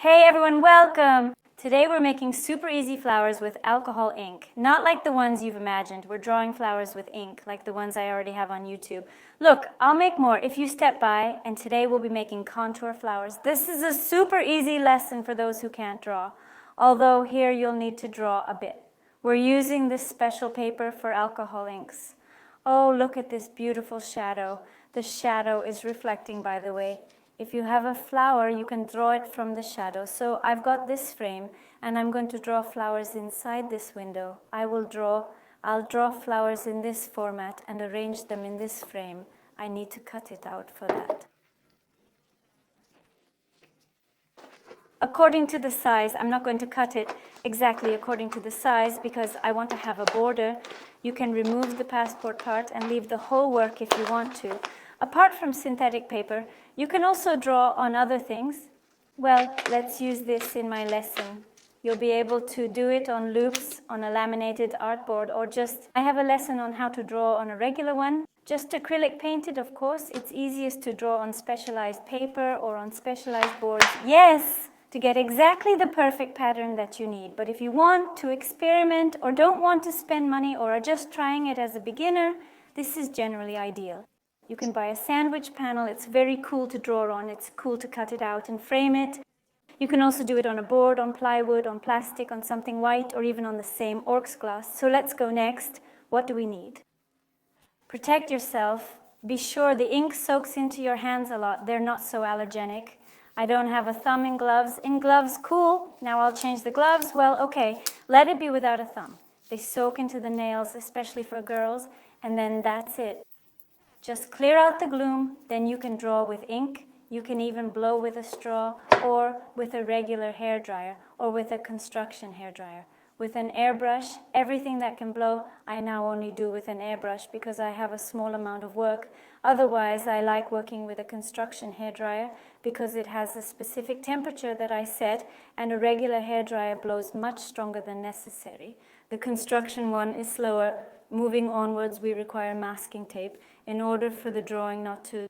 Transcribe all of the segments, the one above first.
Hey everyone, welcome! Today we're making super easy flowers with alcohol ink. Not like the ones you've imagined. We're drawing flowers with ink, like the ones I already have on YouTube. Look, I'll make more if you step by, and today we'll be making contour flowers. This is a super easy lesson for those who can't draw. Although here you'll need to draw a bit. We're using this special paper for alcohol inks. Oh, look at this beautiful shadow. The shadow is reflecting, by the way. If you have a flower, you can draw it from the shadow. So I've got this frame, and I'm going to draw flowers inside this window. I'll draw flowers in this format and arrange them in this frame. I need to cut it out for that. According to the size, I'm not going to cut it exactly according to the size because I want to have a border. You can remove the passport part and leave the whole work if you want to. Apart from synthetic paper, you can also draw on other things. Well, let's use this in my lesson. You'll be able to do it on loops, on a laminated artboard, or I have a lesson on how to draw on a regular one. Just acrylic painted, of course. It's easiest to draw on specialized paper or on specialized boards. Yes! To get exactly the perfect pattern that you need. But if you want to experiment or don't want to spend money or are just trying it as a beginner, this is generally ideal. You can buy a sandwich panel. It's very cool to draw on. It's cool to cut it out and frame it. You can also do it on a board, on plywood, on plastic, on something white, or even on the same Orx glass. So let's go next. What do we need? Protect yourself. Be sure the ink soaks into your hands a lot. They're not so allergenic. I don't have a thumb in gloves. In gloves, cool. Now I'll change the gloves. Well, okay, let it be without a thumb. They soak into the nails, especially for girls, and then that's it. Just clear out the gloom, then you can draw with ink. You can even blow with a straw or with a regular hairdryer or with a construction hairdryer. With an airbrush, everything that can blow, I now only do with an airbrush because I have a small amount of work. Otherwise, I like working with a construction hairdryer because it has a specific temperature that I set, and a regular hairdryer blows much stronger than necessary. The construction one is slower. Moving onwards, we require masking tape in order for the drawing not to.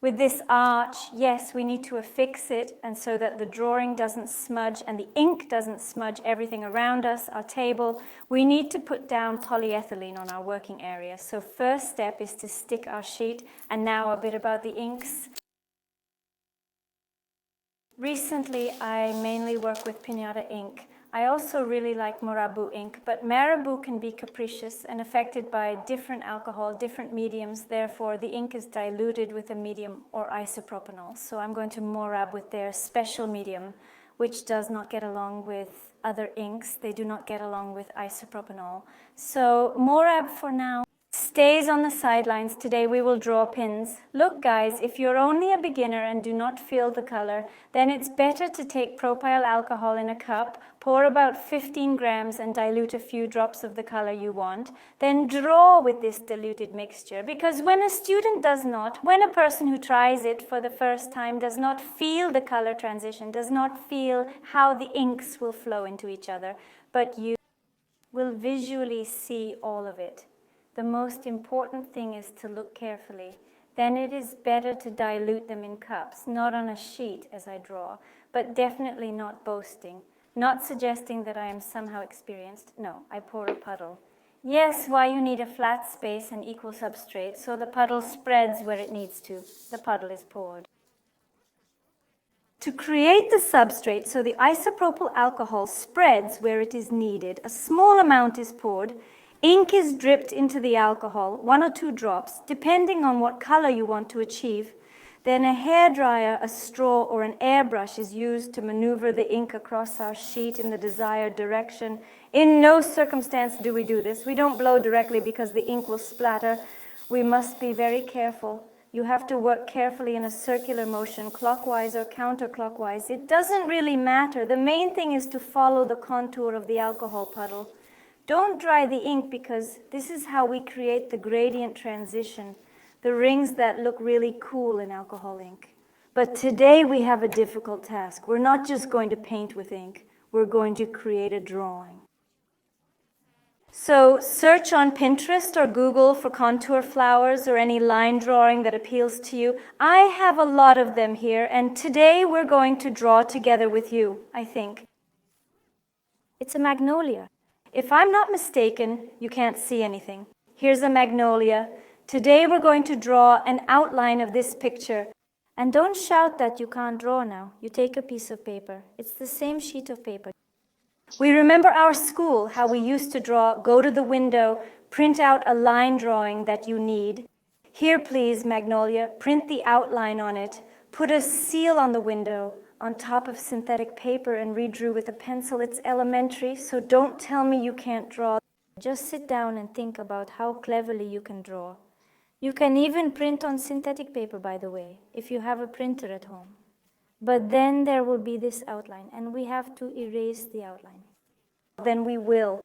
With this arch, yes, we need to affix it, and so that the drawing doesn't smudge and the ink doesn't smudge everything around us, our table, we need to put down polyethylene on our working area. So first step is to stick our sheet, and now a bit about the inks. Recently, I mainly work with Pinata ink. I also really like Marabou ink, but Marabou can be capricious and affected by different alcohol, different mediums. Therefore, the ink is diluted with a medium or isopropanol. So I'm going to Morab with their special medium, which does not get along with other inks. They do not get along with isopropanol. So Morab for now stays on the sidelines. Today we will draw pins. Look guys, if you're only a beginner and do not feel the color, then it's better to take propyl alcohol in a cup, pour about 15 grams and dilute a few drops of the color you want, then draw with this diluted mixture. Because when a student when a person who tries it for the first time does not feel the color transition, does not feel how the inks will flow into each other, but you will visually see all of it. The most important thing is to look carefully. Then it is better to dilute them in cups, not on a sheet as I draw, but definitely not boasting. Not suggesting that I am somehow experienced. No, I pour a puddle. Yes, why you need a flat space and equal substrate, so the puddle spreads where it needs to. The puddle is poured. To create the substrate, so the isopropyl alcohol spreads where it is needed, a small amount is poured. Ink is dripped into the alcohol, 1 or 2 drops, depending on what color you want to achieve. Then a hairdryer, a straw, or an airbrush is used to maneuver the ink across our sheet in the desired direction. In no circumstance do we do this. We don't blow directly because the ink will splatter. We must be very careful. You have to work carefully in a circular motion, clockwise or counterclockwise. It doesn't really matter. The main thing is to follow the contour of the alcohol puddle. Don't dry the ink because this is how we create the gradient transition, the rings that look really cool in alcohol ink. But today we have a difficult task. We're not just going to paint with ink. We're going to create a drawing. So search on Pinterest or Google for contour flowers or any line drawing that appeals to you. I have a lot of them here, and today we're going to draw together with you, I think. It's a magnolia. If I'm not mistaken, you can't see anything. Here's a magnolia. Today we're going to draw an outline of this picture. And don't shout that you can't draw now. You take a piece of paper. It's the same sheet of paper. We remember our school, how we used to draw, go to the window, print out a line drawing that you need. Here, please, Magnolia, print the outline on it. Put a seal on the window on top of synthetic paper and redrew with a pencil. It's elementary, so don't tell me you can't draw. Just sit down and think about how cleverly you can draw. You can even print on synthetic paper, by the way, if you have a printer at home. But then there will be this outline, and we have to erase the outline. Then we will.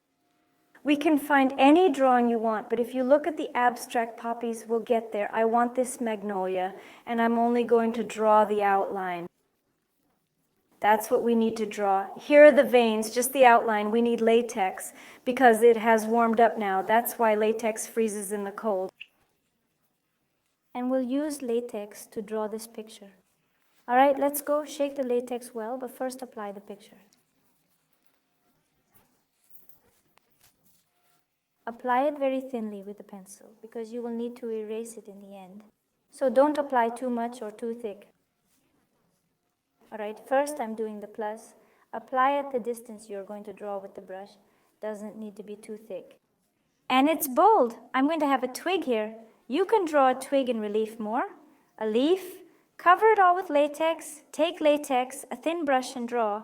We can find any drawing you want, but if you look at the abstract poppies, we'll get there. I want this magnolia, and I'm only going to draw the outline. That's what we need to draw. Here are the veins, just the outline. We need latex because it has warmed up now. That's why latex freezes in the cold. And we'll use latex to draw this picture. All right, let's go. Shake the latex well, but first apply the picture. Apply it very thinly with a pencil because you will need to erase it in the end. So don't apply too much or too thick. All right, first I'm doing the plus. Apply at the distance you're going to draw with the brush. Doesn't need to be too thick. And it's bold. I'm going to have a twig here. You can draw a twig in relief more. A leaf. Cover it all with latex. Take latex, a thin brush, and draw.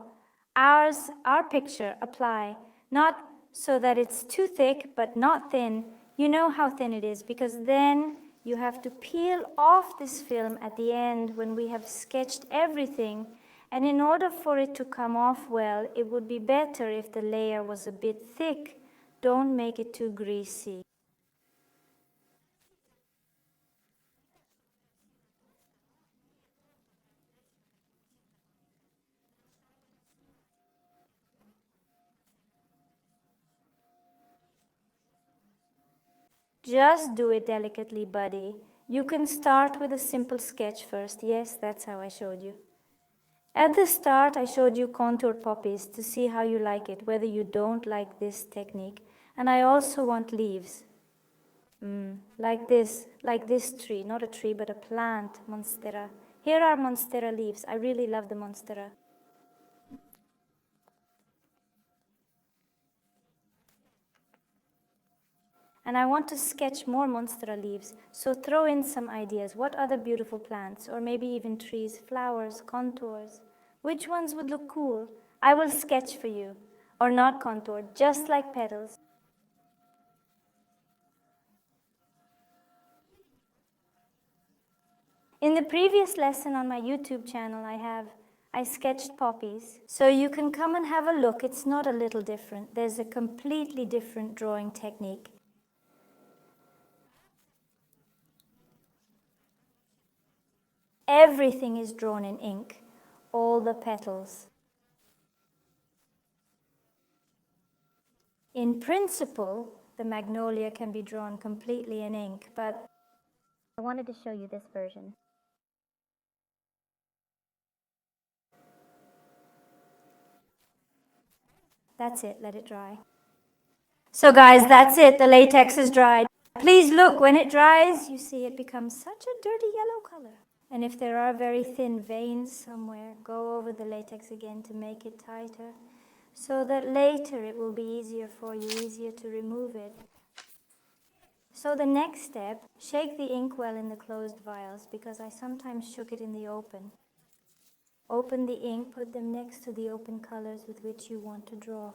Our picture, apply. Not so that it's too thick, but not thin. You know how thin it is, because then you have to peel off this film at the end when we have sketched everything. And in order for it to come off well, it would be better if the layer was a bit thick. Don't make it too greasy. Just do it delicately, buddy. You can start with a simple sketch first. Yes, that's how I showed you. At the start, I showed you contour poppies to see how you like it, whether you don't like this technique. And I also want leaves. Like this tree, not a tree, but a plant, monstera. Here are monstera leaves. I really love the monstera. And I want to sketch more monstera leaves, so throw in some ideas. What other beautiful plants, or maybe even trees, flowers, contours? Which ones would look cool? I will sketch for you. Or not contoured, just like petals. In the previous lesson on my YouTube channel, I sketched poppies. So you can come and have a look. It's not a little different. There's a completely different drawing technique. Everything is drawn in ink, all the petals. In principle, the magnolia can be drawn completely in ink, but I wanted to show you this version. That's it, let it dry. So guys, that's it, the latex is dried. Please look, when it dries, you see it becomes such a dirty yellow color. And if there are very thin veins somewhere, go over the latex again to make it tighter, so that later it will be easier for you, easier to remove it. So the next step, shake the ink well in the closed vials, because I sometimes shook it in the open. Open the ink, put them next to the open colors with which you want to draw.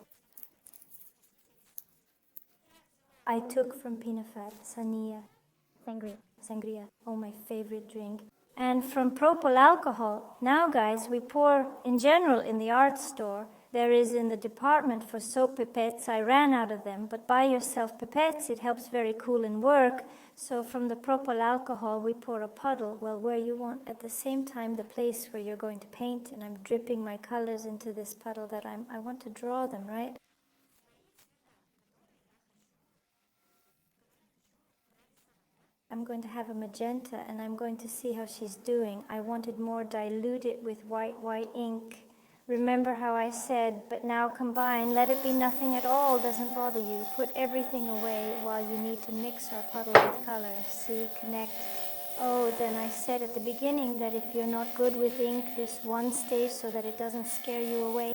I took from Pinafat, Sania, sangria, oh my favorite drink. And from propyl alcohol. Now guys, we pour, in general in the art store, there is in the department for soap pipettes. I ran out of them, but buy yourself pipettes. It helps very cool in work. So from the propyl alcohol, we pour a puddle, well, where you want, at the same time, the place where you're going to paint, and I'm dripping my colors into this puddle that I want to draw them, right? I'm going to have a magenta and I'm going to see how she's doing. I wanted more diluted with white ink. Remember how I said, but now combine, let it be nothing at all, doesn't bother you. Put everything away while you need to mix our puddle with color. See, connect. Oh, then I said at the beginning that if you're not good with ink, this one stage so that it doesn't scare you away.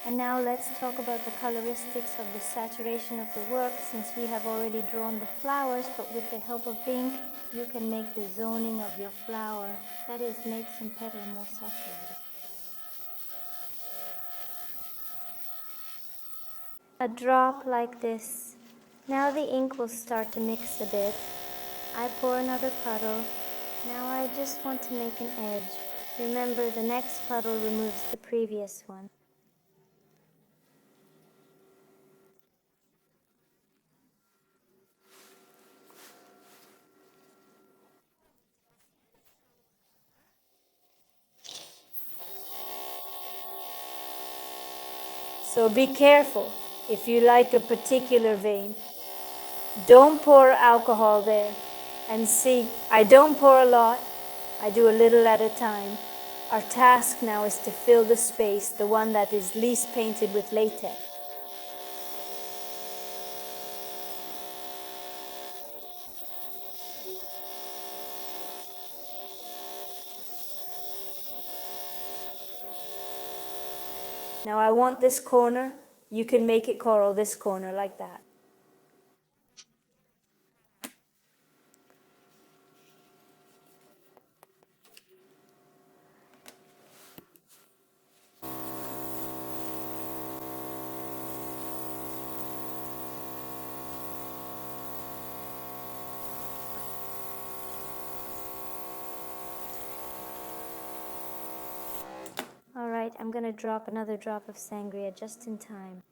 And now let's talk about the coloristics of the saturation of the work, since we have already drawn the flowers, but with the help of ink, you can make the zoning of your flower. That is, make some petal more saturated. A drop like this. Now the ink will start to mix a bit. I pour another puddle. Now I just want to make an edge. Remember, the next puddle removes the previous one. So be careful if you like a particular vein. Don't pour alcohol there. And see, I don't pour a lot, I do a little at a time. Our task now is to fill the space, the one that is least painted with latex. Now I want this corner, you can make it coral this corner like that. All right, I'm going to drop another drop of sangria just in time.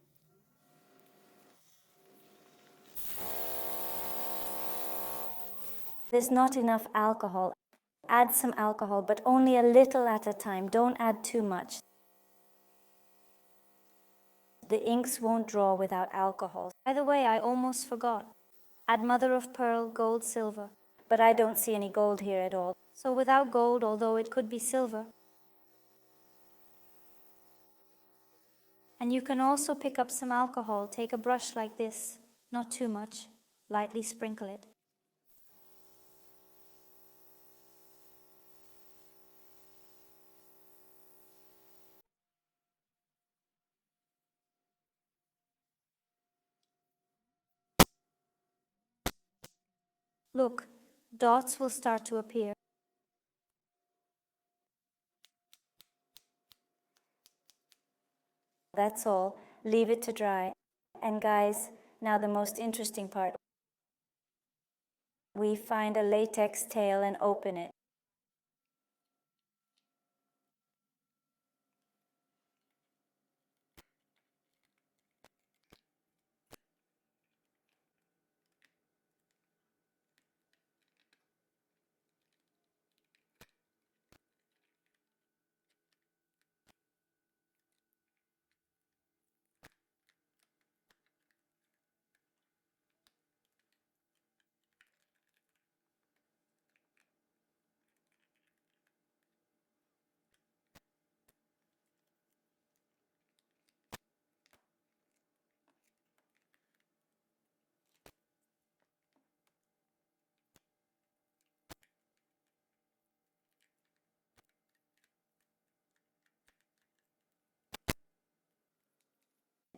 There's not enough alcohol. Add some alcohol, but only a little at a time. Don't add too much. The inks won't draw without alcohol. By the way, I almost forgot. Add mother of pearl, gold, silver. But I don't see any gold here at all. So without gold, although it could be silver. And you can also pick up some alcohol. Take a brush like this. Not too much. Lightly sprinkle it. Look, dots will start to appear. That's all. Leave it to dry. And guys, now the most interesting part. We find a latex tail and open it.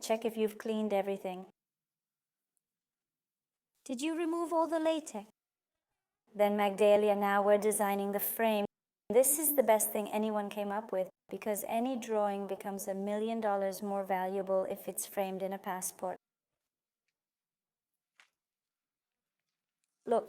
Check if you've cleaned everything. Did you remove all the latex? Then Magnolia, now we're designing the frame. This is the best thing anyone came up with, because any drawing becomes $1 million more valuable if it's framed in a passport. Look,